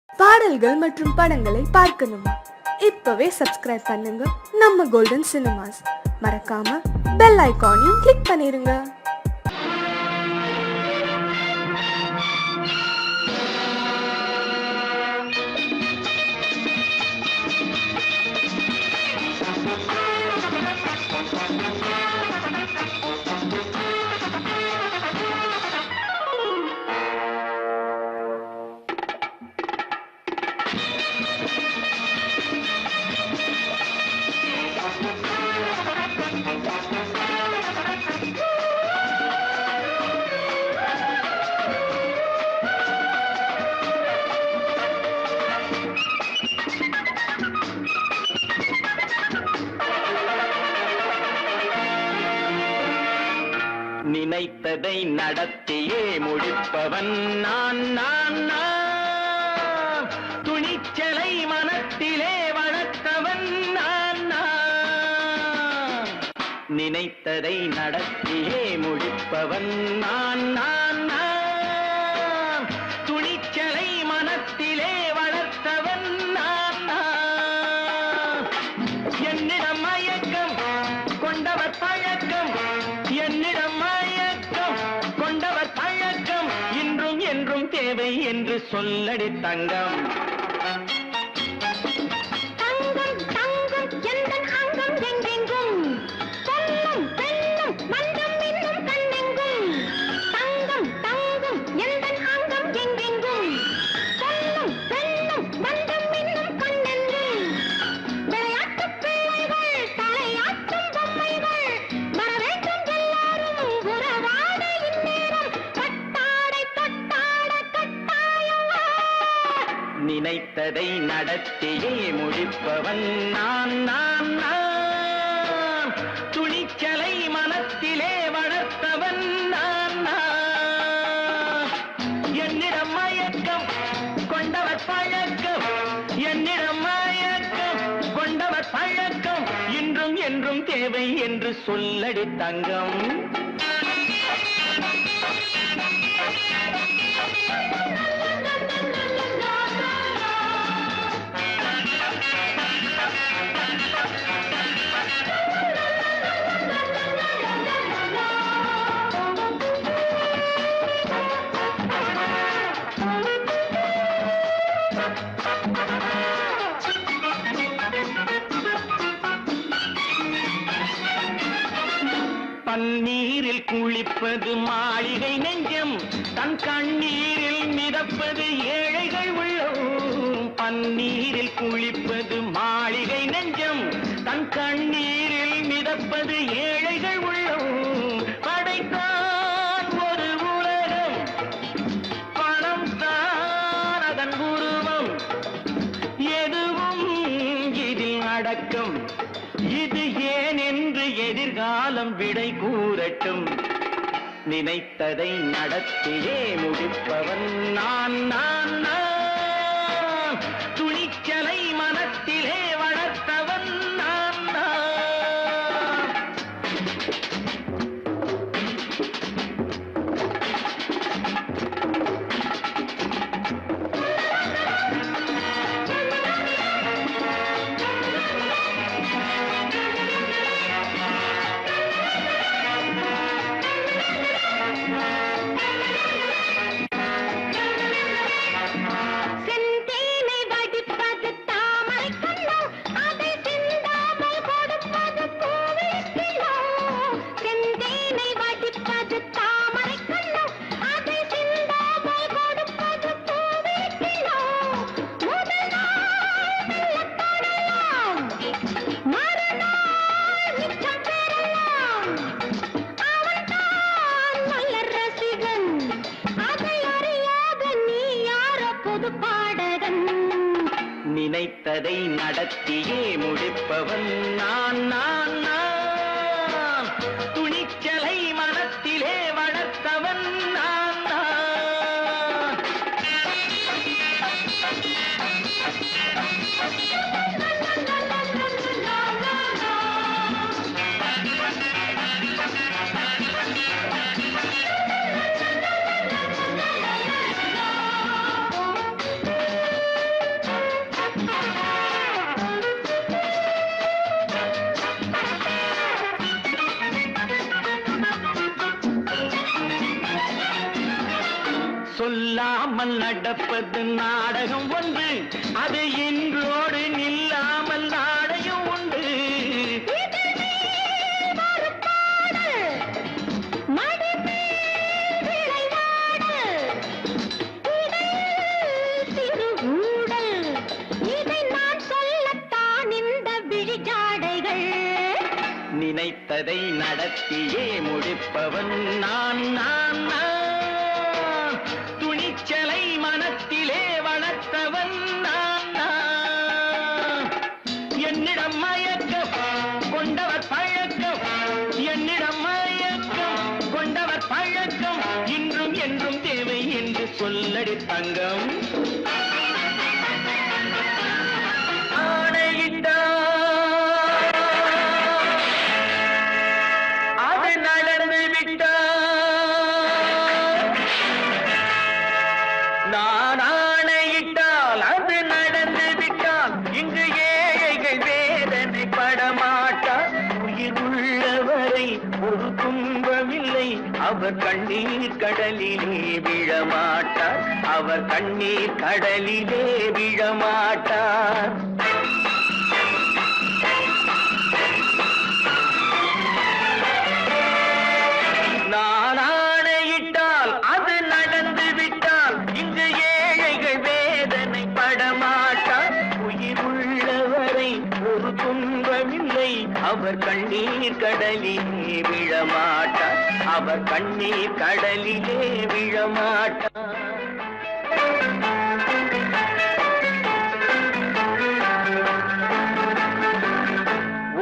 பாடல்கள் மற்றும் படங்களை பார்க்கணுமா? இப்பவே சப்ஸ்கிரைப் பண்ணுங்க நம்ம கோல்டன் சினிமாஸ். மறக்காம பெல் ஐகானையும் கிளிக் பண்ணிருங்க. நினைத்ததை நடத்தியே முடிப்பவன் நான் நான் நான். துணிச்சலை மனத்திலே வளர்த்தவன் நான் நான். நினைத்ததை நடத்தியே முடிப்பவன் நான் நான் நான். துணிச்சலை மனத்திலே வளர்த்தவன் நான் நான். என்னிடம் மயக்கம் கொண்டவர் பழக்கம், என்னிடம் மயக்கம் கொண்டவர் பழக்கம், இன்றும் என்றும் தேவை என்று சொல்லடி தங்கம். தங்கம் தங்கம் எந்தன் அங்கம் எங்கெங்கும், பொன்னும் பெண்ணும் மன்றம் இன்னும் கண்ணெங்கும். தங்கம் தங்கம் எந்தன் அங்கம் எங்கெங்கும், பொன்னும் பெண்ணும் மன்றம் இன்னும் கண்ணெங்கும். விளையாட்டு பிள்ளைகள் தலையாட்டும் பொம்மைகள், வரவேற்கும் எல்லாரும் உறவாட இந்நேரம் கட்டாடை தொட்டாட கட்டாயமா. நினைத்ததை நடத்தியே முடிப்பவன் நான் நான் நான். துணிச்சலை மனத்திலே வளர்த்தவன் நான் நான். என்னிடம் மயக்கம் கொண்டவர் பழக்கம், என்னிடம் மயக்கம் கொண்டவர் பழக்கம், இன்றும் என்றும் தேவை என்று சொல்லடி தங்கம். பன்னீரில் குளிப்பது மாளிகை நெஞ்சம், தன் கண்ணீரில் மிதப்பது ஏழைகள் உள்ளம். பன்னீரில் குளிப்பது மாளிகை நெஞ்சம், தன் கண்ணீரில் மிதப்பது ஏழைகள் உள்ளம். படைத்தான் ஒரு உலகம், பணம் தான் அதன் உருவம், எதுவும் இதில் அடக்கம். இது ஏன் என்று எதிர்காலம் விடை கூறட்டும். நினைத்ததை நடத்தியே முடிப்பவன் நான் நான் நான். துணிச்சலை மனத்திலே வளர்த்தவன் நான் நான். செந்தேனை வடிப்பது தாமரை கண்ணோ, அதை சிந்தாமல் கொடுப்பது பூவிக்கிலோ. செந்தேனை வடிப்பது தாமரை கண்ணோ, அதை சிந்தாமல் கொடுப்பது பூவிக்கிலோ. முதல் நாள் மெல்லத் தொடலாம், மறுநாள் மிச்சம் பெறலாம். அவன்தான் நல்ல ரசிகன், அதை அறியாத நீ யாரோ புது பாடகன். நினைத்ததை நடத்தியே முடிப்பவன் நான் நான் நான். துணிச்சலை மனத்திலே வளர்த்தவன் நான் நான். நில்லாமல் நடப்பது நாடகம் ஒன்று, அது இன்றோடு நில்லாமல் நாடையும் உண்டு. நினைத்ததை நடத்தியே முடிப்பவன் நான் நான் நான். துணிச்சலை மனத்திலே வளர்த்தவன் நான் நான். என்னிடம் மயக்கம் கொண்டவர் பழக்கம், என்னிடம் மயக்கம் கொண்டவர் பழக்கம், இன்றும் என்றும் தேவை என்று சொல்லடி தங்கம். நான் ஆணையிட்டால் அது நடந்து விட்டால் இங்கு ஏழைகள் வேதனை படமாட்டார். உயிர் உள்ளவரை ஒரு துன்பமில்லை, அவர் கண்ணீர் கடலிலே விழமாட்டார், அவர் கண்ணீர் கடலிலே விழமாட்டார். நான் ஆணையிட்டால் அது நடந்து விட்டால் இங்கு ஏழைகள் வேதனை படமாட்டார். உயிர் உள்ளவரை ஒரு துன்பமில்லை, அவர் கண்ணீர் கடலிலே விழமாட்டார், அவர் கண்ணீர் கடலிலே விழமாட்டார்.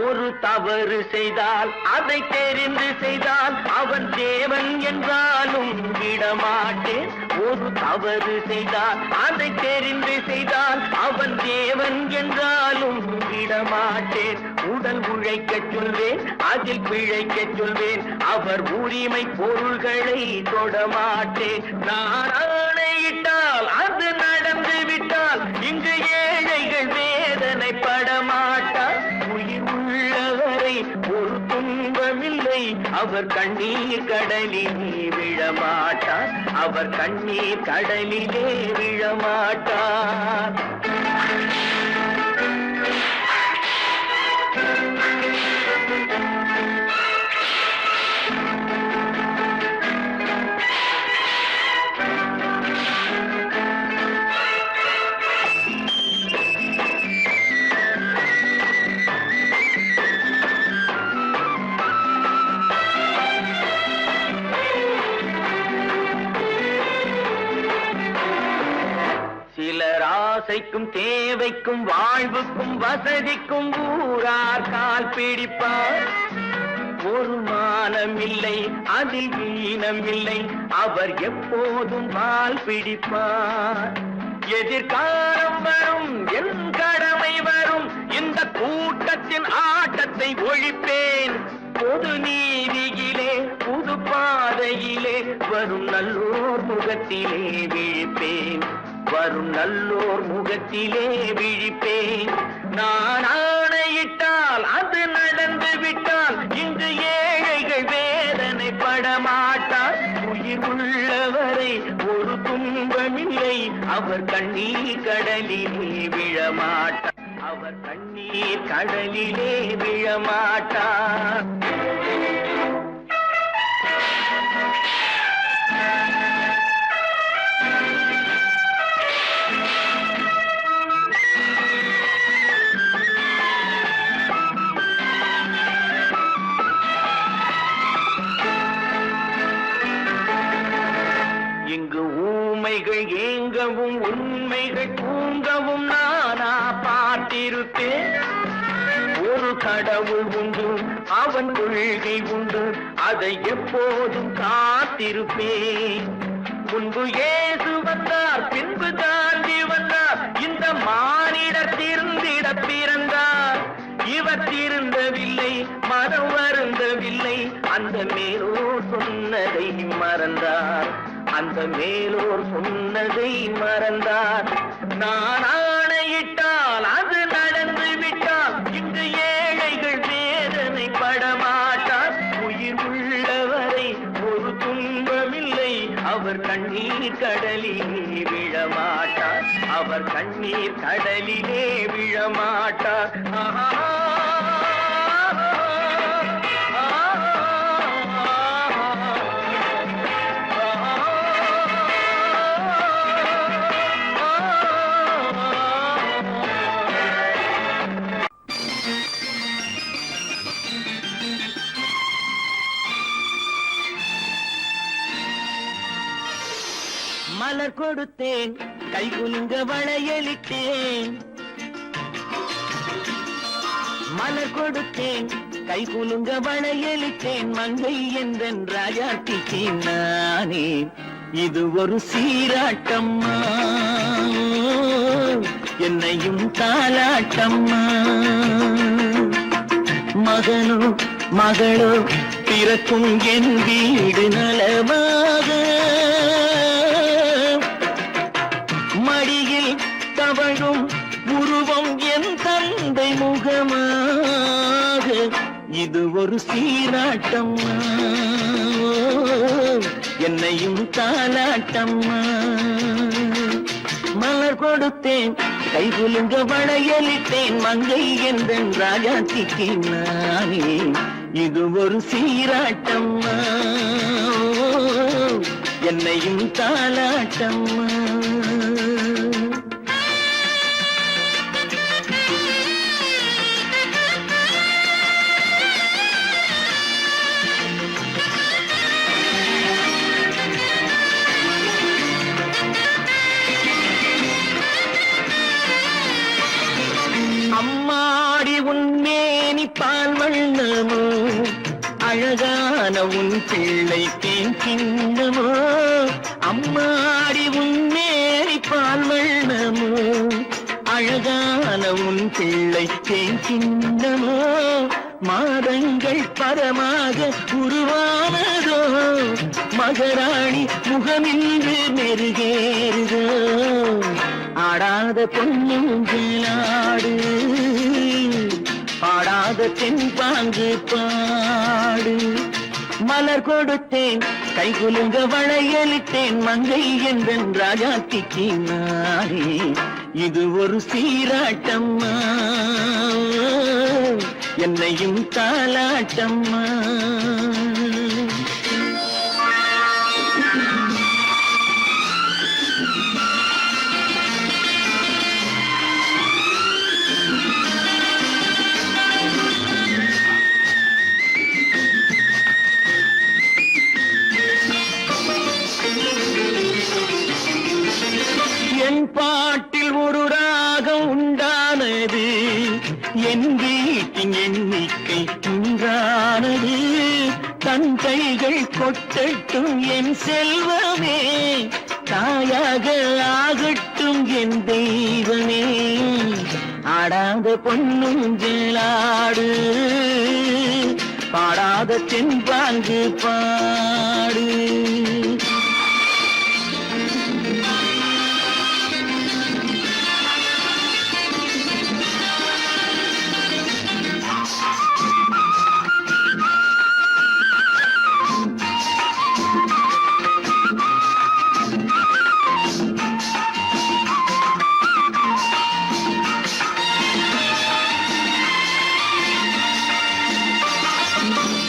ஒரு தவறு செய்தால் அதை தெரிந்து செய்தால் அவன் தேவன் என்றாலும் விடமாட்டேன். ஒரு தவறு செய்தால் அதை தெரிந்து செய்தால் அவன் தேவன் என்றாலும் விடமாட்டேன். உடல் உழைக்கச் சொல்வேன், அதில் பிழைக்கச் சொல்வேன், அவர் உரிமை பொருள்களை தொடமாட்டேன். நான் ஆணையிட்டால் அது நடந்து விட்டால் இங்கு ஏழைகள் வேதனை படமாட்டார். உயிர் உள்ளவரை ஒரு துன்பமில்லை, அவர் கண்ணீர் கடலிலே விழமாட்டார், அவர் கண்ணீர் கடலிலே விழமாட்டார். சிலர் ஆசைக்கும் தேவைக்கும் வாழ்வுக்கும் வசதிக்கும் ஊரார் கால் பிடிப்பார். ஒரு மானம் இல்லை, அதில் ஈனம் இல்லை, அவர் எப்போதும் கால் பிடிப்பார். எதிர்காலம் வரும், என் கடமை வரும், இந்த கூட்டத்தின் ஆட்டத்தை ஒழிப்பேன். பொது நீதியிலே புது பாதையிலே வரும் நல்லோர் முகத்திலே விழிப்பேன், வரும் நல்லோர் முகத்திலே விழிப்பேன். நான் ஆணையிட்டால் அது நடந்து விட்டால் இங்கு ஏழைகள் வேதனை படமாட்டார். உயிர் உள்ளவரை ஒரு துன்பமில்லை, அவர் கண்ணீர் கடலிலே விழமாட்டார், அவர் கண்ணீர் கடலிலே விழமாட்டார். இங்கு ஊமைகள் ஏங்கவும் உண்மைகள் தூங்கவும் நானா பார்த்திருப்பேன். ஒரு கடவுள் உண்டு, அவன் கொள்கை உண்டு, அதை எப்போதும் காத்திருப்பேன். முன்பு இயேசு வந்தார், பின்பு காந்தி வந்தார், இந்த மானிடர் திருந்திட பிறந்தார். இவர் திருந்தவில்லை, மனம் வருந்தவில்லை, அந்த மேலோர் சொன்னதை மறந்தார், அந்த மேலோர் சொன்னதை மறந்தார். நான் ஆணையிட்டால் அது நடந்து விட்டால் இங்கு ஏழைகள் வேதனை படமாட்டார். உயிர் உள்ளவரை ஒரு துன்பமில்லை, அவர் கண்ணீர் கடலிலே அவர் கண்ணீர் கடலிலே விழமாட்டார். ஆஹா. மலர் கொடுத்தேன், கை குலுங்க வளையலிட்டேன். மலர் கொடுத்தேன், கை குலுங்க வளையலிட்டேன். மங்கை என்றன் ராஜாத்திக்கு நானே, இது ஒரு சீராட்டம்மா, என்னையும் தாலாட்டம்மா. மகனோ மகளோ பிறக்கும் என் வீடு நலமாக, மடியில் தவழும் உருவம் என் தந்தை முகமாக, இது ஒரு சீராட்டம்மா, என்னையும் தாலாட்டம்மா. மலர் கொடுத்தேன், கை குலுங்க வளையலிட்டேன். மங்கை என்றன் ராஜாத்திக்கு நானே, இது ஒரு சீராட்டம்மா, என்னையும் தாலாட்டம்மா. அம்மாடி உன்மேனி பால் வண்ணமோ, அழகான உன் பிள்ளை தேன் கிண்ணமோ. அம்மாடி உன்மேனி பால் வண்ணமோ, அழகான உன் பிள்ளை தேன் கிண்ணமோ. மாதங்கள் பரமாக உருவானதோ, மகராணி முகமின்று மெருகேறுதோ. ஆடாத பொன்னுங்களாடு, பாடாத தென்பாங்கு பாடு. மலர் கொடுத்தேன், கை குலுங்க வளையலிட்டேன். மங்கை என்றன் ராஜாத்திக்கு நானே, இது ஒரு சீராட்டம்மா, என்னையும் தாலாட்டம்மா. என் பாட்டில் ஒரு ராகம் உண்டானது, என் வீட்டின் எண்ணிக்கை உண்டானது. தன் கைகள் கொட்டட்டும் என் செல்வமே, தாயாக ஆகட்டும் என் தெய்வமே. ஆடாத பொன்னுங்களாடு, பாடாத தென்பாங்கு பாடு.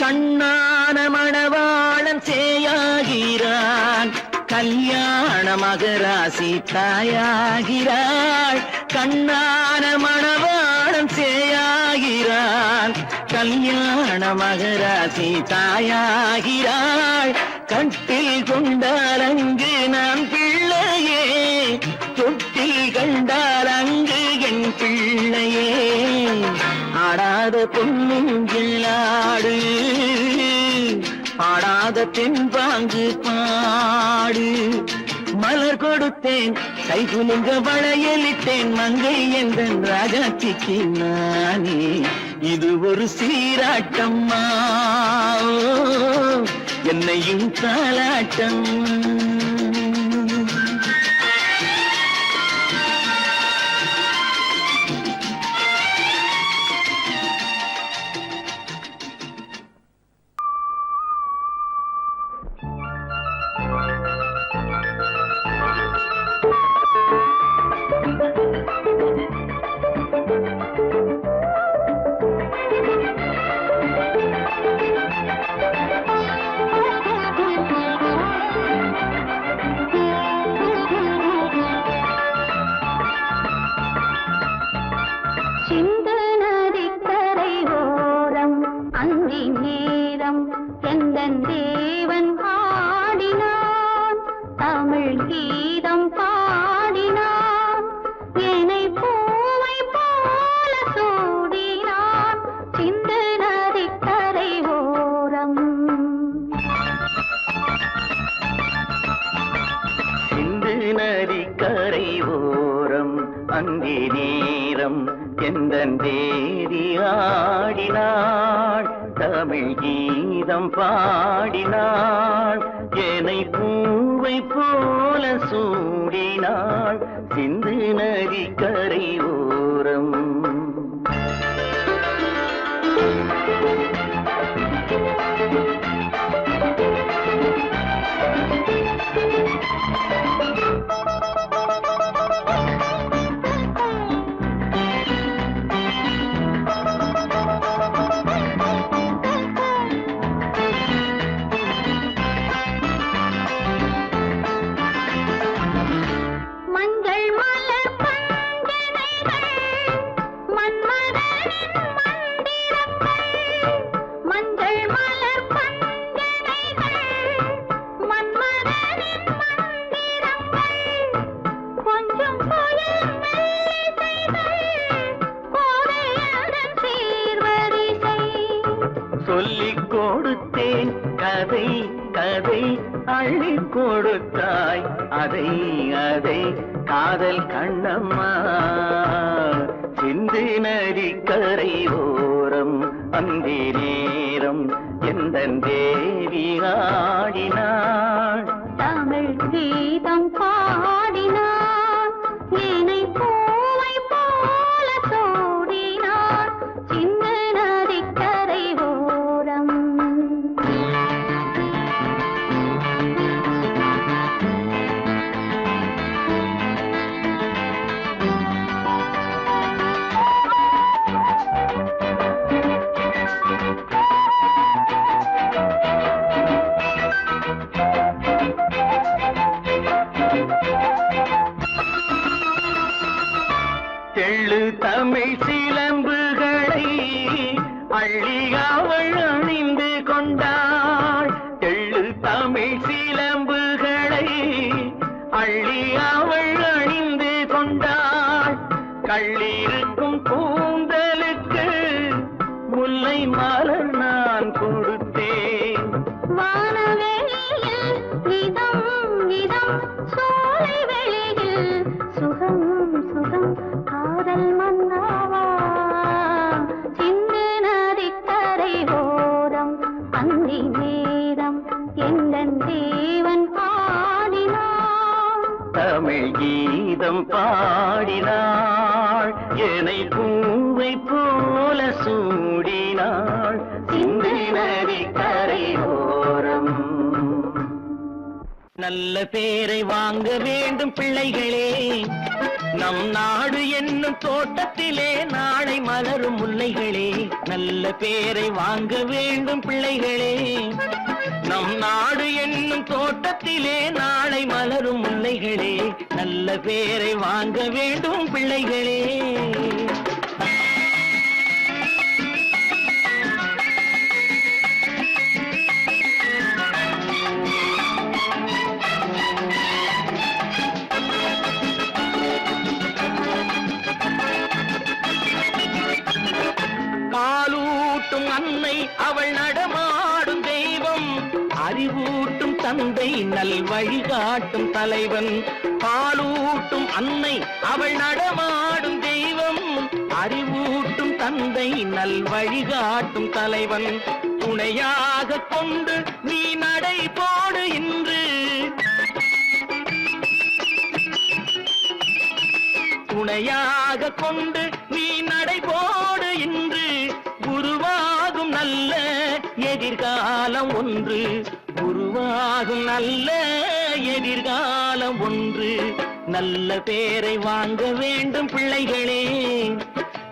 கண்ணான மணவாளன் சேயாகிறான், கல்யாண மகராசி தாயாகிறாள். கண்ணான மணவாளன் சேயாகிறான், கல்யாண மகராசி தாயாகிறாள். கட்டில் கொண்டால் அங்கு நான் பிள்ளையே, தொட்டில் கண்டால் அங்கு என் பிள்ளையே. ஆடாத பொன்னுங்களாடு, பாடாத தென்பாங்கு பாடு. மலர் கொடுத்தேன், கை குலுங்க வளையலிட்டேன். மங்கை என்றன் ராஜாத்திக்கு நானே, இது ஒரு சீராட்டம்மா, என்னையும் தாலாட்டம்மா. அந்தி நேரம் எந்தன் தேவி ஆடினாள் தமிழ் கீதம் பாடினாள் என்னை பூவை போல சூடினாள் சிந்து நதி கரை ஓரம் சொல்லிக் கொடுத்தேன் கதை கதை அள்ளி கொடுத்தாய் அதை அதை காதல் கண்ணம்மா சிந்து நதி கரை ஓரம் அந்தி நேரம் எந்தன் தேவி ஆடினாள் தமிழ் கீதம் பாடினார் என்னை பூவை போல சூடினார் சின்ன நதிக்கரை ஓரம் தெள்ளு தமிழ் சிலம்புகளை அள்ளி அவள் அணிந்து கொண்டாள் தெள்ளு தமிழ் சிலம்புகளை அள்ளி அவள் அணிந்து கொண்டாள் கள்ளிருக்கும் கூந்தலுக்கு முல்லை மலர் நான் கொடுத்தேன் வானவெளியில் இதம் இதம் சோலை வெளியில் சுகம் சுகம் காதல் மன்னாவா சிந்து நதிக்கரை ஓரம் அந்தி நேரம் எந்தன் தேவன் பாடினான் தமிழ் கீதம் பாடினாள் என்னை பூவை போல சூடினாள் சிந்து நதி கரை ஓரம் நல்ல பேரை வாங்க வேண்டும் பிள்ளைகளே நம் நாடு என்னும் தோட்டத்திலே நாளை மலரும் முல்லைகளே நல்ல பேரை வாங்க வேண்டும் பிள்ளைகளே நம் நாடு என்னும் தோட்டத்திலே நாளை மலரும் முல்லைகளே நல்ல பேரை வாங்க வேண்டும் பிள்ளைகளே பாலூட்டும் அன்னை அவள் நடமாடும் தெய்வம் அறிவூட்டும் தந்தை நல் வழிகாட்டும் தலைவன் பாலூட்டும் அன்னை அவள் நடமாடும் தெய்வம் அறிவூட்டும் தந்தை நல் வழிகாட்டும் தலைவன் துணையாக கொண்டு நீ நடை போடு இன்று துணையாக கொண்டு நீ நடை போடு இன்று உருவாகும் நல்ல எதிர்காலம் ஒன்று உருவாகும் நல்ல எதிர்காலம் ஒன்று நல்ல பேரை வாங்க வேண்டும் பிள்ளைகளே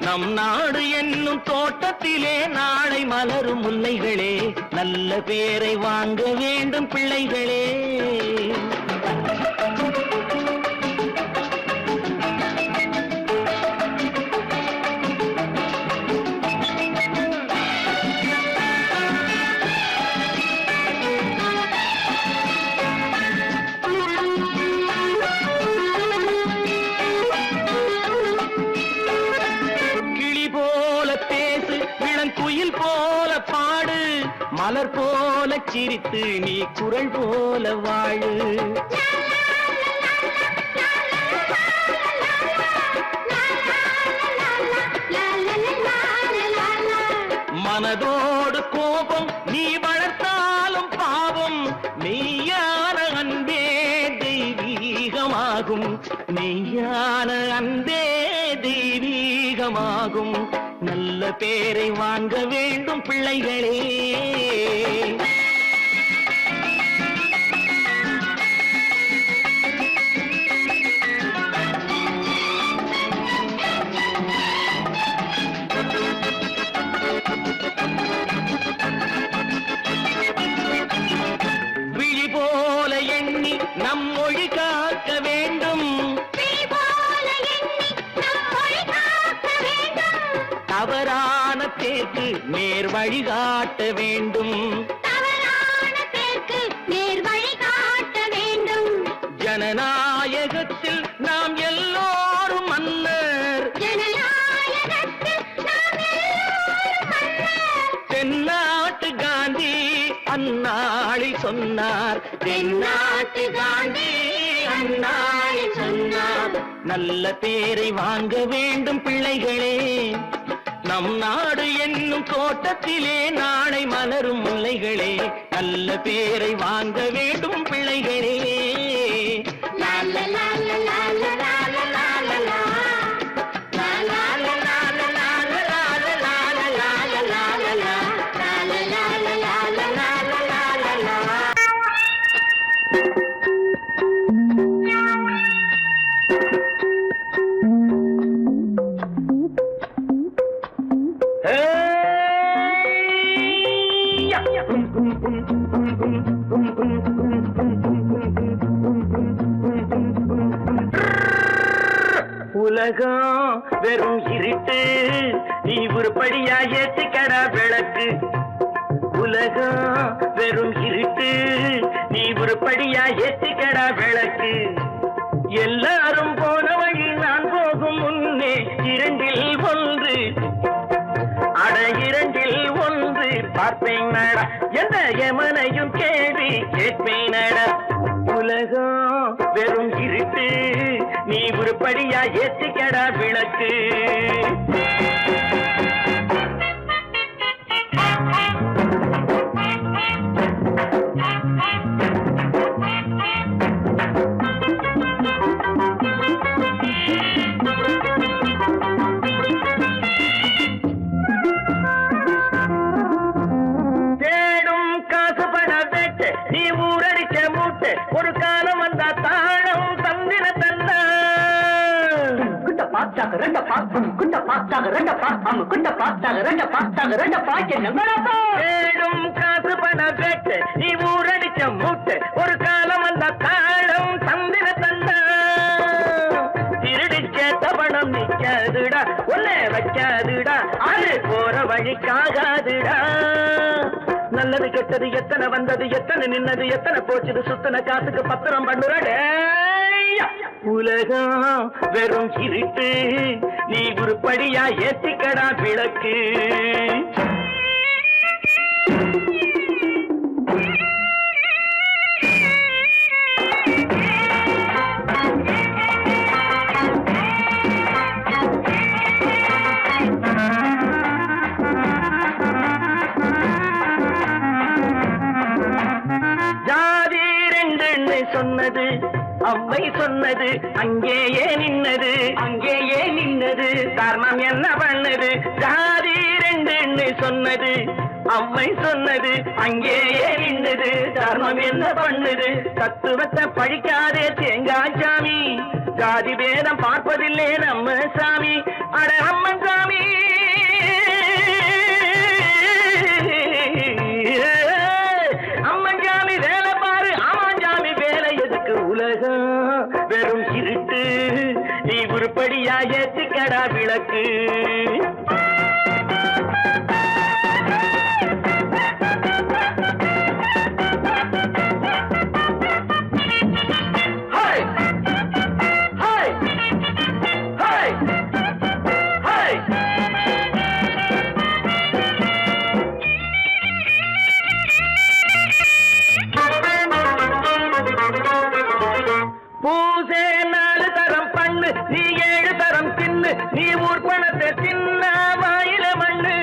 நம் நாடு என்னும் தோட்டத்திலே நாளை மலரும் முல்லைகளே நல்ல பேரை வாங்க வேண்டும் பிள்ளைகளே குயில் போல பாடு மலர் போல சிரித்து நீ குரல் போல வாழு மனதோடு கோபம் நீ வளர்த்தாலும் பாவம் மெய்யான அன்பே தெய்வீகமாகும் மெய்யான அன்பே தெய்வீகமாகும் நல்ல பேரை வாங்க வேண்டும் பிள்ளைகளே விழி போல எண்ணி நம் மொழி காக்க வேண்டும் தவறான பேருக்கு நேர் வழி காட்ட வேண்டும் ஜனநாயகத்தில் நாம் எல்லோரும் மன்னர் தென்னாட்டு காந்தி அந்நாளில் சொன்னார் தென்னாட்டு காந்தி அந்நாளில் சொன்னார் நல்ல பேரை வாங்க வேண்டும் பிள்ளைகளே நம் நாடு என்னும் தோட்டத்திலே நாளை மலரும் முல்லைகளே நல்ல பேரை வாங்க வேண்டும் பிள்ளைகளே லா லா லா லா லா லா லா லா லா லா. உலகம் வெறும் இருட்டு நீ உருப்படியா ஏத்திக்கடா விளக்கு உலகம் வெறும் இருட்டு நீ உருப்படியா ஏத்திக்கடா விளக்கு எல்லாரும் போன வழி நான் போகும் முன்னே இரண்டில் ஒன்று அட இரண்டில் ஒன்று பார்ப்பேன் நட எந்த எமனையும் கேள்வி கேட்பேன் நட உலகம் வெறும் இருட்டு நீ உருப்படியா ஏத்திக்கடா விளக்கு ஒரு காலம் வந்தா தாழம் தந்திர தந்தா குட்ட பாச்சாக ரெண்ட பாக்கும் குட்ட பாச்சாக ரெண்ட பாக்கும் குட்ட பாச்சாக ரெண்ட பாச்சாக ரெண்ட பாக்க நங்கடப்பா ஏடும் காசு பண வெட்டு நீ ஊரடிச்ச மூட்டு ஒரு காலம் வந்தா தாழம் தந்திர தந்தா திருடிச்ச தவணம் நிக்காதுடா ஒல்ல வைக்காதுடா அது போற வழிக்காகாதுடா நல்லது கெட்டது எத்தனை வந்தது எத்தனை நின்னது எத்தனை போச்சுது சுத்தன காசுக்கு பத்திரம் பண்ணுறடே உலகம் வெறும் இருட்டு நீ உருப்படியா ஏத்திக்கடா விளக்கு சொன்னது அவ்வை சொன்னது அங்கேயே நின்னது தர்மம் என்ன பண்ணது ஜாதி ரெண்டு சொன்னது அவ்வை சொன்னது அங்கேயே நின்னது தர்மம் என்ன பண்ணுது தத்துவத்தை படிக்காதே தேங்காய் சாமி ஜாதி பேதம் பார்ப்பதில்லை நம்ம சாமி அட அம்மன் சாமி அம்மன் சாமி வேலை பாரு ஆமான் சாமி வேலை எதுக்கு உலகம் வெறும் இருட்டு நீ உருப்படியா ஏத்திக்கடா விளக்கு பூசே 4 தரம் பண்ணு நீ 7 தரம் தின்னு நீ ஊர் பணத்தை தின்ன வாயில மண்ணு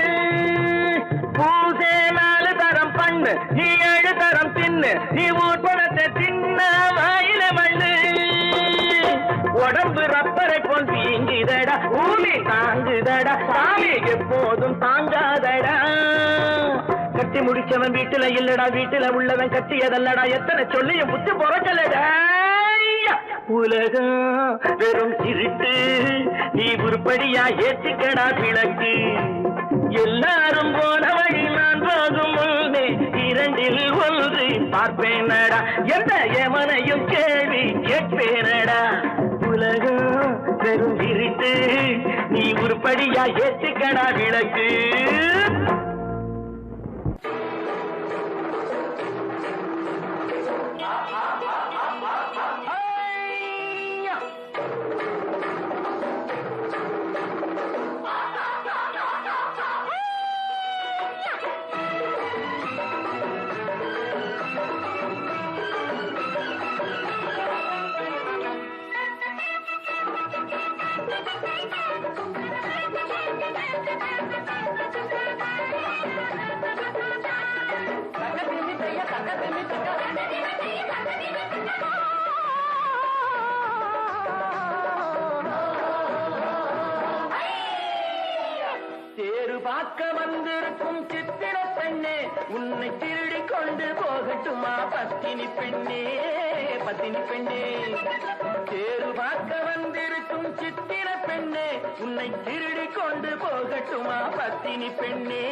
தாங்குதடா பூமி தாங்குதடா சாமி எப்போதும் தாங்காதடா. கட்டி முடிச்சவன் வீட்டுல இல்லடா, வீட்டுல உள்ளவன் கட்டியதல்லடா, எத்தனை சொல்லியும் புத்தி பொறக்கலடா. உலகம் வெறும் திருட்டு, நீ உருப்படியா ஏற்றிக்கடா விளக்கு. எல்லாரும் போன வழி நான் போகும் முன்னே இரண்டில் ஒன்று பார்ப்பேனடா, எந்த எமனையும் கேள்வி கேட்பேனடா. உலகம் வெறும் இருட்டு, நீ உருப்படியா ஏற்றிக்கடா விளக்கு. தேரு பார்க்க வந்திருக்கும் சித்திர பெண்ணே, உன்னை திருடி கொண்டு போகட்டுமா பத்தினி பெண்ணே, பத்தினி பெண்ணே. தேரு பார்க்க வந்திருக்கும் சித்திர பெண்ணே, உன்னை திருடி கொண்டு போகட்டுமா பத்தினி பெண்ணே,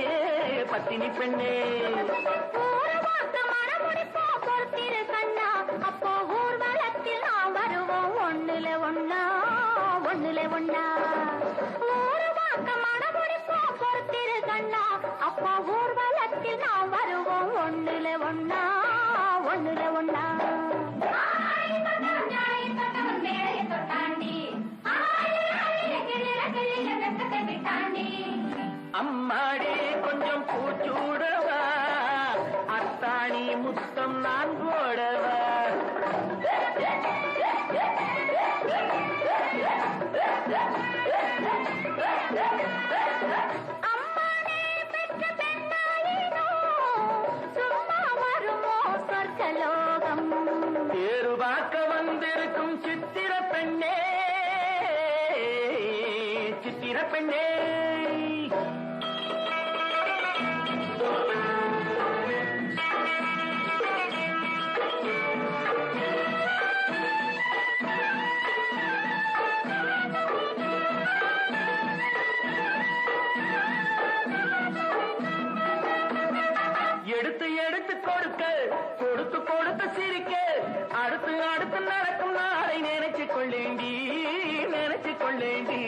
பத்தினி பெண்ணே. அப்போ ஊர்வலத்தில் நாம் வருவோம் ஒண்ணுல ஒண்ணா, ஒண்ணுல ஒண்ணா. பொறுத்திரு கண்ணா, அப்போ ஊர்வலத்தில் நாம் வருவோம் ஒண்ணுல ஒண்ணா, ஒண்ணுல ஒண்ணா. அம்மாடி கொஞ்சம் பூச்சூடவா, அத்தாணி முத்தம் நான் போடவா. அம்மானே பெற்ற பெண்ணாயினோ சும்மா வருமோ சொர்க்கலோகம். தேரு பார்க்க வந்திருக்கும் சித்திர பெண்ணே, சித்திர பெண்ணே. எடுத்து எடுத்து கொடுக்க, கொடுத்து கொடுத்து சிரிக்க, அடுத்து அடுத்து நடக்கும் நாளை நினைச்சு கொள்ளேண்டி, நினைச்சு கொள்ளேண்டி.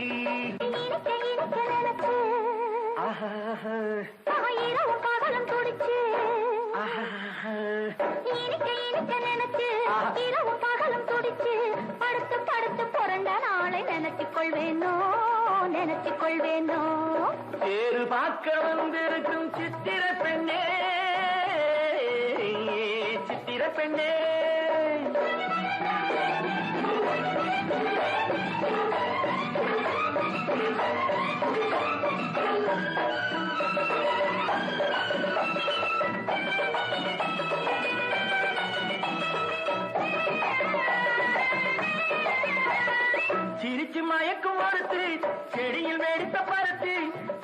இனிக்க இனிக்க நினைச்சு இரவும் பகலும் துடிச்சு, இனிக்க இனிக்க நினைச்சு இரவும் பகலும் துடிச்சு, படுத்து படுத்து புரண்ட நாளை நினைச்சுக் கொள்வேனோ, நினைச்சுக் கொள்வேனோ. தேரு பார்க்க வந்திருக்கும் சித்திர பெண்ணே, சித்திர பெண்ணே. சிரிச்சு மயக்கும் ஒருத்து, செடியில் வெடித்த பருத்து,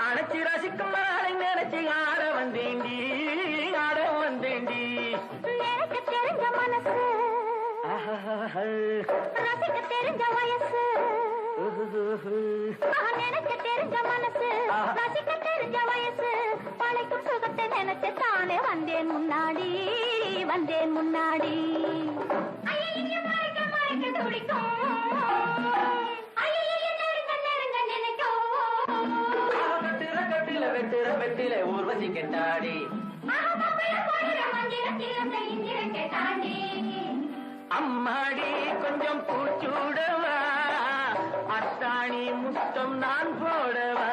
அணைச்சி ரசிக்கும் நாளை நினைச்சு ஆட வந்தேண்டி, ஆட வந்தேண்டி. எனக்கு தெரிஞ்ச மனசு, ரசிக்க தெரிஞ்ச வயசு, நினைக்க தெரிஞ்ச மனசு, ரசிக்க தெரிஞ்ச வயசு, பழைக்கும் சுகத்தை நினைச்சு தானே வந்தேன் முன்னாடி, வந்தேன் முன்னாடி. மறைக்க மறைக்க துடிக்கும், கட்டில வெட்டுற வெட்டில ஊர்வசி கெட்டாடி. அம்மாடி கொஞ்சம் பூச்சூடவா, அத்தாணி முத்தம் நான் போடவா.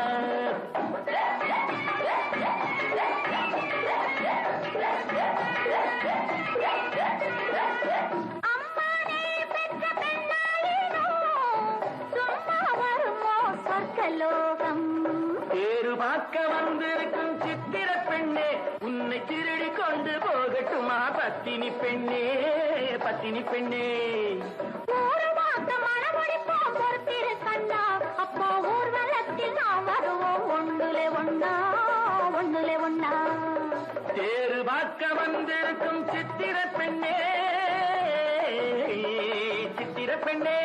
அம்மானே பெற்ற பெண்ணாயினோ சும்மா வருமோ சொர்க்கலோகம். தேரு பார்க்க வந்திருக்கும் சித்திர பெண்ணே, உன்னை திருடி கொண்டு போகட்டுமா பத்தினி பெண்ணே, பத்தினி பெண்ணே. ஊரு பார்க்க மனமுடிப்போம் பொறுத்திரு கண்ணா, அப்போ பொண்ணா ஒண்ணுல ஒண்ணா தேரு பார்க்க வந்திருக்கும் சித்திர பெண்ணே சித்திர பெண்ணே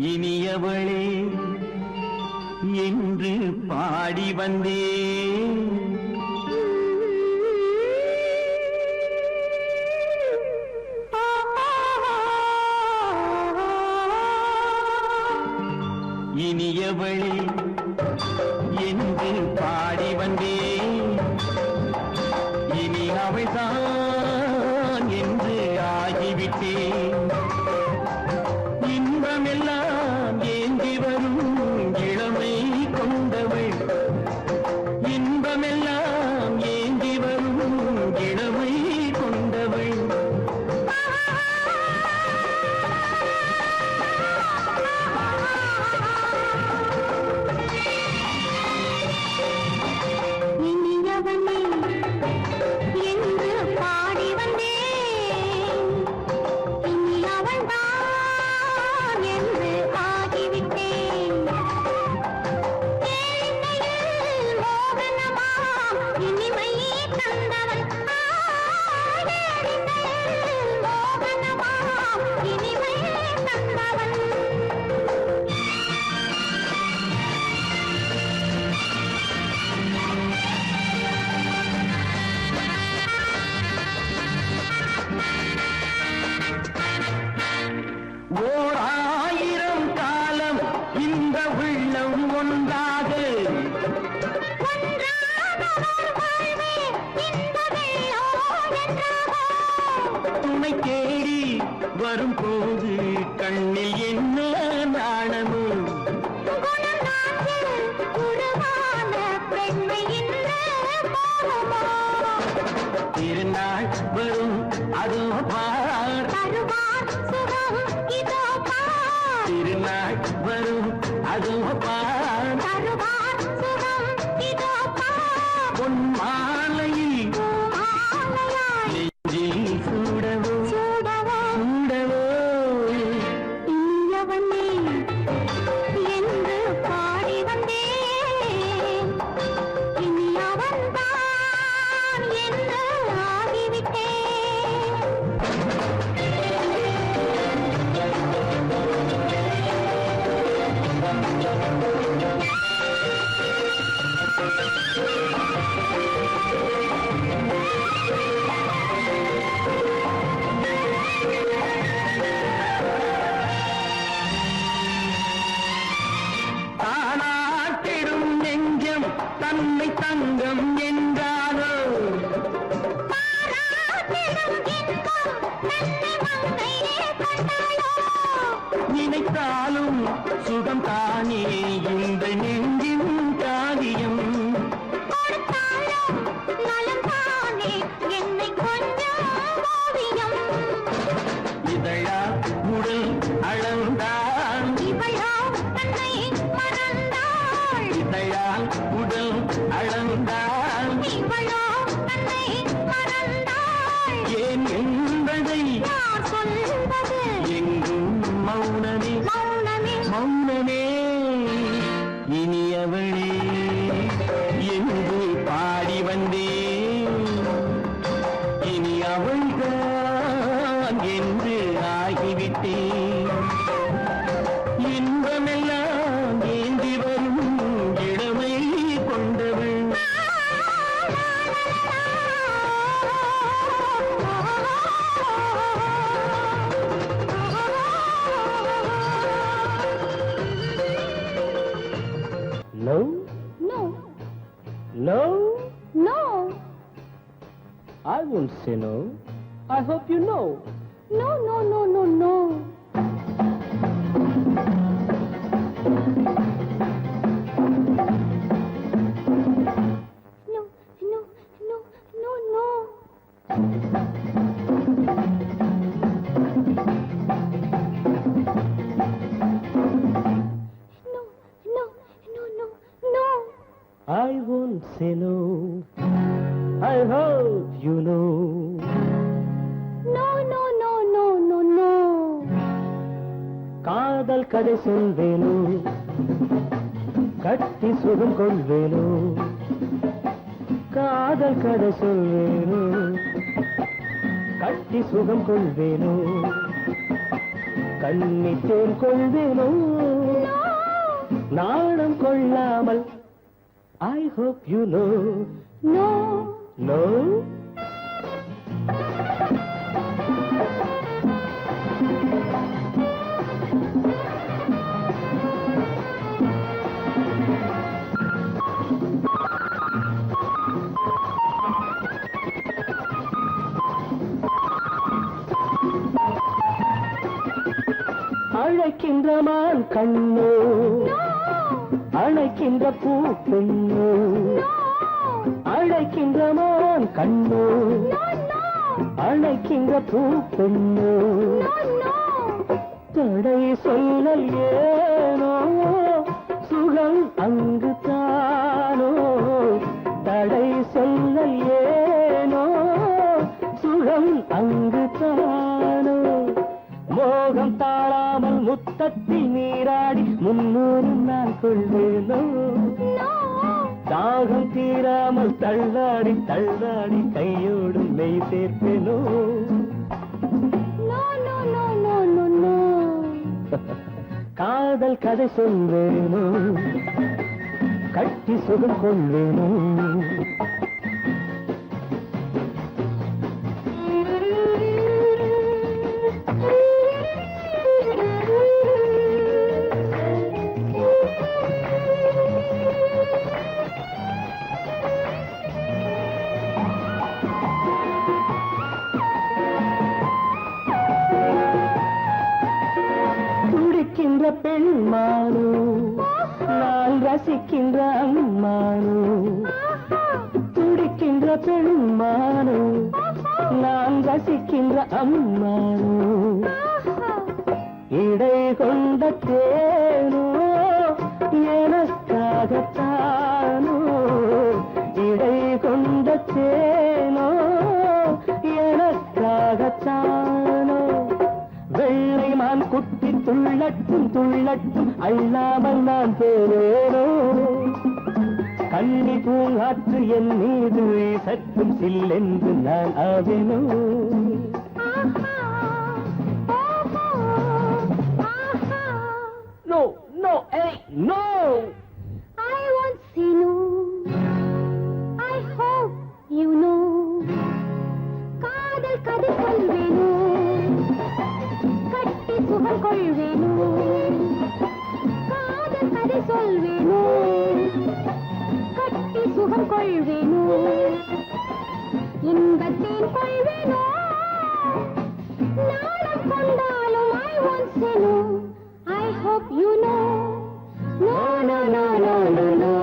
இனியவளே என்று பாடி வந்தேன் இனியவளே என்று பாடி வந்தேன் இனி அவள்தான் என்று ஆகிவிட்டேன் இன்பமெல்லாம் ஏந்தி வரும் இளமை கொண்டவள் இன்பமெல்லாம் ஏந்தி வரும் இளமை கொண்டவள் இனியவனே என்று பாடி வந்தேன் இனி அவள்தான் என்று ஆகிவிட்டேன் கேளிக்கையில் மோகனமா இனிமை தந்தவள் கேளிக்கையில் மோகனமா இனிமை தந்தவள் ஓர் ஆயிரம் காலம் இந்த உள்ளம் ஒன்றாக துணை தேடி வரும்போது கண்ணில் என்ன நாணமும் திருநாள் வரும் அதோ பார் திருநாள் வரும் அதோ பார் பொன் மாலையில் நெஞ்சில் சூடவோ சூடவோ என்று பாடி வந்தேன் இனி அவன்தான் என்று ஆகிவிட்டேன் தானாட்டிடும் நெஞ்சம் தன்னை தங்கம் என்றாரோ நினைத்தாலும் சுகம் தானே இந்த நெஞ்சின் காரியம் இதழா உடல் அளந்தான் இதழால் உடல் அளந்தான் ஏன் என்பதை எங்கும் மௌனமே மௌனமே இனி No? No. No? No. I won't say no. I hope you know. No, no, no, no, no. No, no, no, no, no. No, no, no, no, no. I won't say no. I hope you know. No, no, no, no, no, no. காதல் கதை சொல்வேனோ கட்டி சுகம் கொள்வேனோ காதல் கதை சொல்வேனோ கட்டி சுகம் கொள்வேனோ கண்ணித்தேன் கொள்வேனோ நாணம் கொள்ளாமல் I hope you know. No. No? அழைக்கின்ற மான் கண்ணோ அழைக்கின்ற பூ பெண்ணோ அழைக்கின்ற மான் கண்ணோ அழைக்கின்ற பூ பெண்ணோ தடை சொல்லல் ஏனோ சுகம் அங்கு தானோ தடை சொல்லல் ஏனோ சுகம் அங்கு தானோ மோகம் தாழாமல் முத்தத்தில் நீராடி 300 நான் கொள்வேனோ தாகம் தீராமல் தள்ளாடி தள்ளாடி கையோடு மெய் சேர்ப்பேனோ No, no, no, no, no, no. காதல் கதை சொல்வேனோ கட்டி சுகம் கொள்வேனோ துடிக்கின்ற பெண்மானோ நான் ரசிக்கின்ற அம்மானோ துடிக்கின்ற பெண்மானோ நான் ரசிக்கின்ற அம்மானோ இடை கொண்ட தேனோ எனக்காகத்தானோ இடை கொண்ட தேனோ எனக்காகத்தானோ வெள்ளை மான் குட்டி துள்ளட்டும் துள்ளட்டும் அள்ளாமல் நான் போவேனோ கண்ணி பூங்காற்று என் மீது சற்றும் சில்லென்று நான் ஆவேனோ No, no, hey, no! I won't say no. I hope you know. காதல் கதை சொல்வேனோ கட்டி சுகம் கொள்வேனோ காதல் கதை சொல்வேனோ கட்டி சுகம் கொள்வேனோ இன்பத்தேன் கொள்வேனோ நாளம் கொண்டாலும் I won't say no. I hope you know. No, no, no, no, no, no.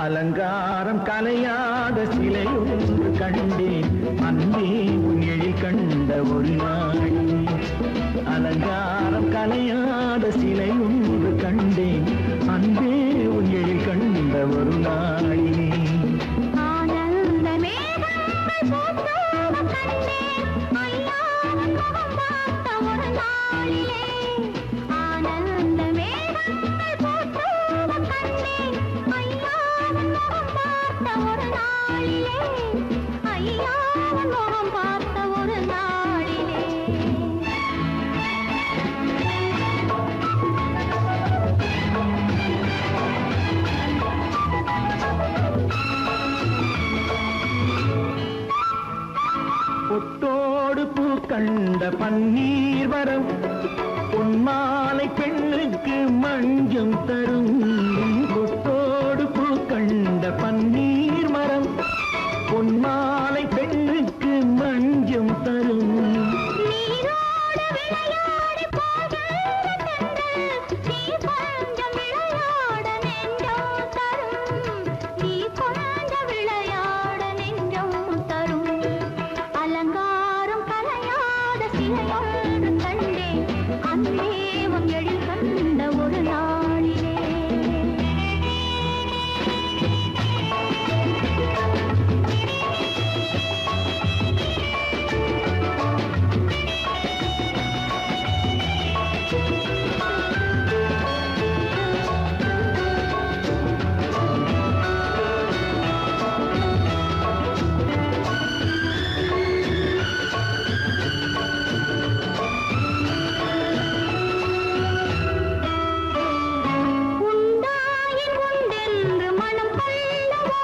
அலங்காரம் கலையாத சிலை ஒன்று கண்டேன் அன்பே உன் எழில் கண்ட ஒரு நாள் அலங்காரம் கலையாத சிலை ஒன்று கண்டேன் ஒரு நாளிலே ஆனந்த மேகங்கள் போற்றும் கண்டேன் ஐயா உன் முகம் பார்த்த ஒரு நாளிலே ஆனந்த மேகங்கள் போற்றும் கண்டேன் ஐயா உன் முகம் பார்த்த ஒரு நாளிலே ஐயா உன் முகம் பார்த்த ஒரு நாளிலே பொட்டோடு பூ கண்ட பன்னீர் வரம் பொன்மாலை பெண்ணுக்கு மஞ்சம் தரும் பொட்டோடு பூ கண்ட பன்னீர் மரம் பொன்மாலை பெண்ணுக்கு மஞ்சம் தரும் நீரோடு விளையாடி போகின்ற தென்றல் நீ கொஞ்சம் விளையாட நெஞ்சம் தரும் நீ கொஞ்சம் விளையாட நெஞ்சம் தரும் அலங்காரம் கலையாத சிலையொன்று கண்டேன் அன்பே உன் எழில் கண்ட ஒரு நாளிலே உண்டாயின் உண்டென்று மனம் கொள்ளவோ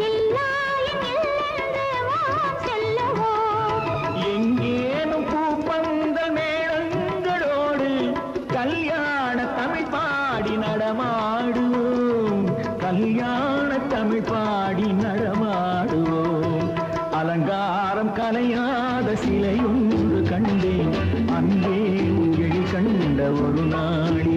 இல்லாயின் இல்லென்று வான் செல்லவோ எங்கேனும் பூப்பந்தல் மேளங்களோடு கல்யாண தமிழ் பாடி நடமாடுவோம் கல்யாண தமிழ் பாடி நடமாடுவோம் அலங்காரம் கலையாத சிலையொன்று கண்டேன் அன்பே உன் எழில் கண்ட ஒரு நாளிலே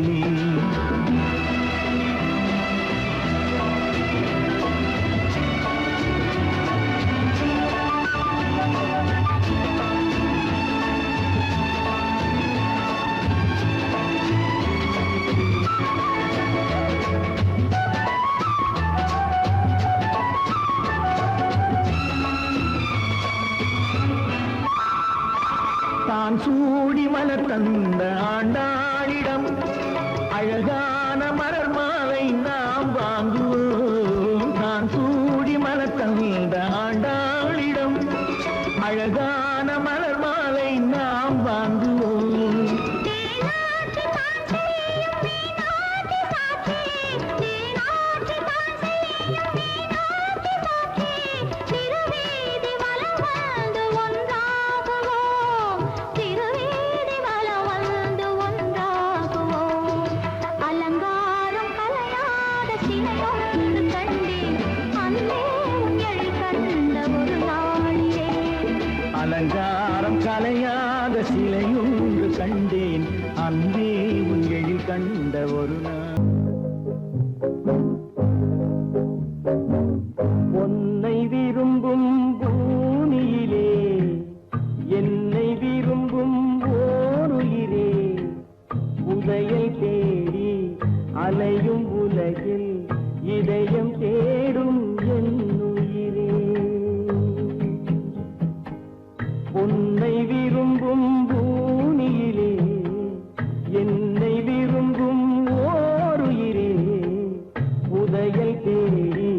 தான் சூடி மலர் தந்த ஆண்டாளிடம் அழகான மலர் மாலை நாம் வாங்குவோம் தான் சூடி மலர் தந்த ஆண்டாளிடம் அழகான மலர் மாலை நாம் வாங்குவோம் தேனாற்றி தான் செய்யும் மீனாற்றி சாட்சி தேனாற்றி தான் செய்யும் மீனாற்றி சாட்சி திருவீதி வலம் வந்து ஒன்றாகுவோம் திருவீதி வலம் வந்து ஒன்றாகுவோம் அலங்காரம் கலையாத சிலையொன்று கண்டேன் அன்பே உன் எழில் கண்ட ஒரு நாளிலே அலங்காரம் கலையாத சிலையொன்று கண்டேன் அன்பே உன் எழில் கண்ட ஒரு நாள் உன்னை விரும்பும் பூமியிலே என்னை விரும்பும் ஓருயிரே உதயை தேடி அலையும் உலகில் இதயம் தேடும் என் உயிரே உன்னை விரும்பும் பூமியிலே என்னை விரும்பும் ஓருயிரே உதயை தேடி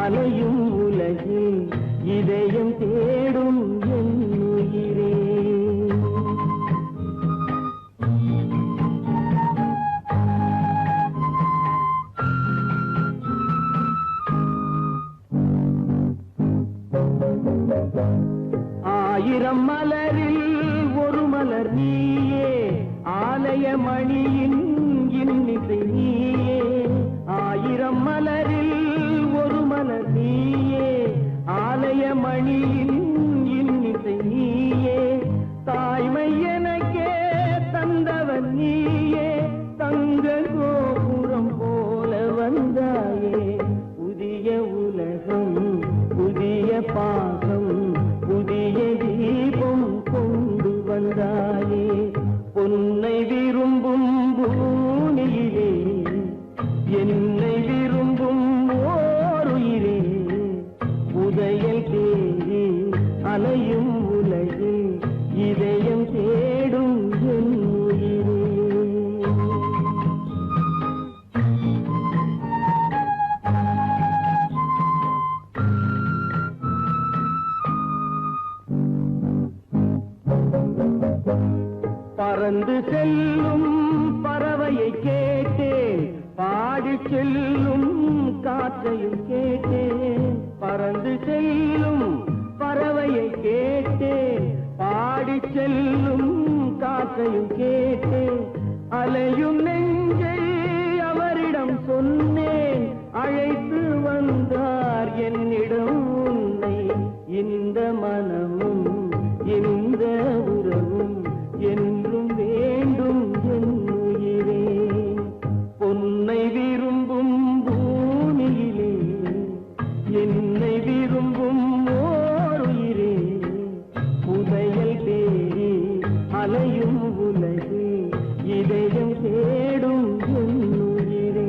அலையும் உலகில் இதயம் தேடும் என் உயிரே ஆயிரம் மலரில் ஒரு செல்லும் காற்றையும் கேட்டேன், பறந்து செல்லும் பறவையை கேட்டேன், பாடி செல்லும் காற்றையும் கேட்டேன், அலையும் நெஞ்சை அவரிடம் சொன்னேன், அழைத்து வந்தார் என்னிடம் உன்னை, இந்த மனமும் இந்த உறவும் என்றும் வேண்டும் என் உயிரே, பொன்னை விரும்பும் பூமியிலே என்னை விரும்பும் ஓர் உயிரே, புதையல் தேடி அலையும் உலகு இதயம் தேடும் என் உயிரே.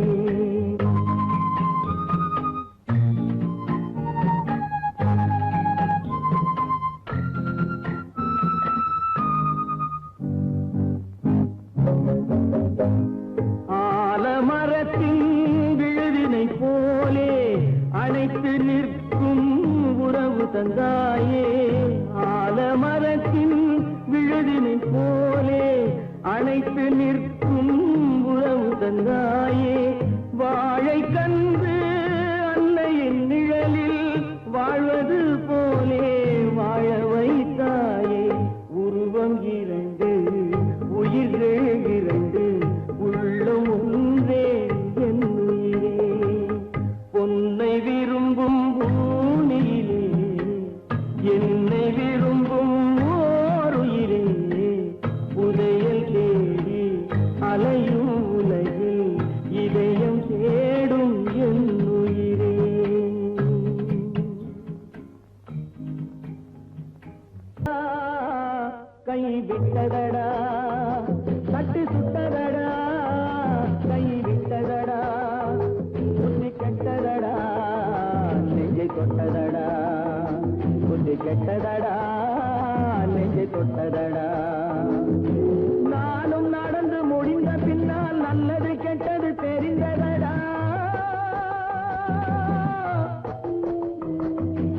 ஆலமரத்தின் விழுதினை போலே அணைத்து நிற்கும் உறவு தந்தாயே, ஆலமரத்தின் விழுதினை போலே அணைத்து நிற்கும் உறவு தந்தாயே, வாழை கன்று அன்னையின் நிழலில் வாழ்வது போலே வாழ வைத்தாயே, உருவம் இரண்டு உயிர்கள் இரண்டு உள்ளம் ஒன்றே என் உயிரே, பொன்னை விரும்பும் பூமியிலே என்னை விரும்பும் ஓர் உயிரே, புதையல் தேடி அலையும் உலகில் இதயம் தேடும் என் உயிரே. கை விட்டதடா தட்டி சுட்டதடா, கை விட்டதடா புத்தி கெட்டதடா, நெஞ்சை தொட்டதடா புத்தி கெட்டதடா, நெஞ்சை தொட்டதடா, நானும் நடந்து முடிந்த பின்னால் நல்லது கெட்டது தெரிந்ததடா,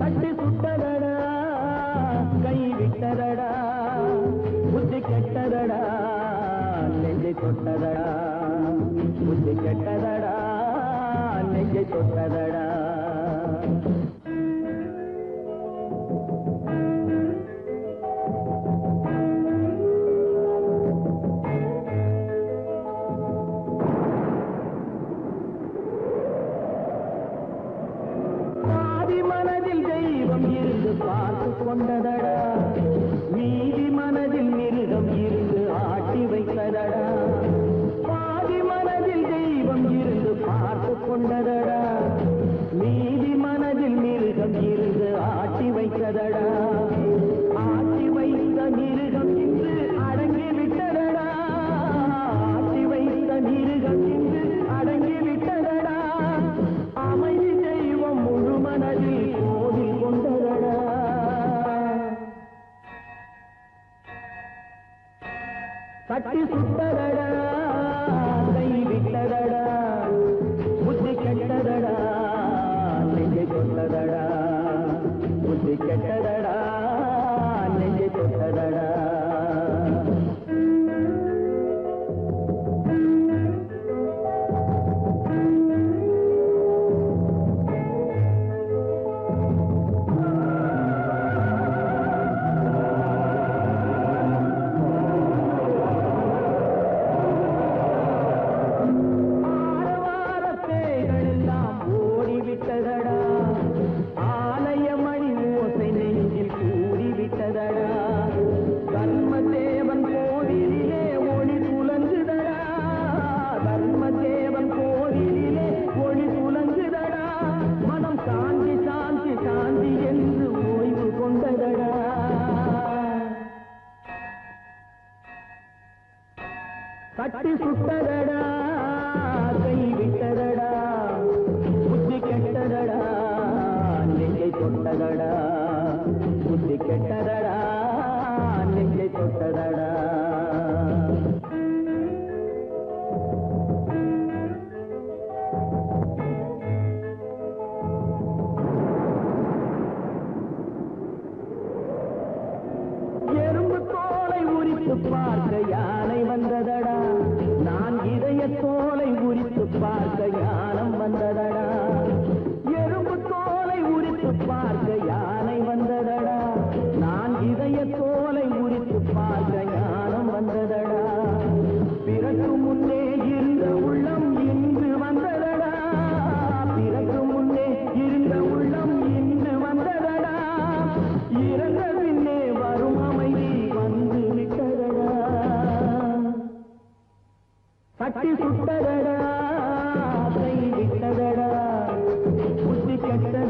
தட்டி சுட்டதடா கை விட்டதடா புத்தி கெட்டதடா, நெஞ்சை தொட்டதடா புத்தி கெட்டதடா, நெஞ்சை தொட்டதடா. பாதி மனதில் தெய்வம் இருந்து பார்த்து கொண்டதடா, மீதி மனதில் மிருகம் இருந்து ஆட்டி வைத்ததடா, பாதி மனதில் தெய்வம் இருந்து பார்த்து கொண்டதடா, மீதி மனதில் மிருகம் இருந்து ஆட்டி வைத்ததடா, ஆட்டி வைத்த மிருகம் இன்று அடங்கி விட்டதடா, ஆட்டி வைத்த மிருகம் இன்று அடங்கி விட்டதடா, அமைதி தெய்வம் முழு மனதில் கோவில் கொண்டதடா, தட்டி சுட்டதடா கை விட்டதடா புத்தி கெட்டதடா, நெஞ்சை தொட்டதடா புத்தி கெட்டதடா, நெஞ்சை தொட்டதடா. ஆலயமணி ஓசை நெஞ்சில் கூடிவிட்டதடா, தர்மதேவன் கோவிலிலே ஒளி துலங்குதடா, தர்மதேவன் கோவிலிலே ஒளி துலங்குதடா, மனம் சாந்தி சாந்தி சாந்தி என்று ஓய்வு கொண்டதடா, தட்டி சுட்டதடா கை விட்டதடா புத்தி கெட்டதடா, நெஞ்சை தொட்டதடா புத்தி கெட்டதடா, நெஞ்சை தொட்டதடா. எறும்பு தோலை உரித்து பார்க்க யானை வந்ததடா, நான் இதய தோலை உரித்து பார்க்க யானை சுட்டதடா கை விட்டதடா புத்தி கெட்டதடா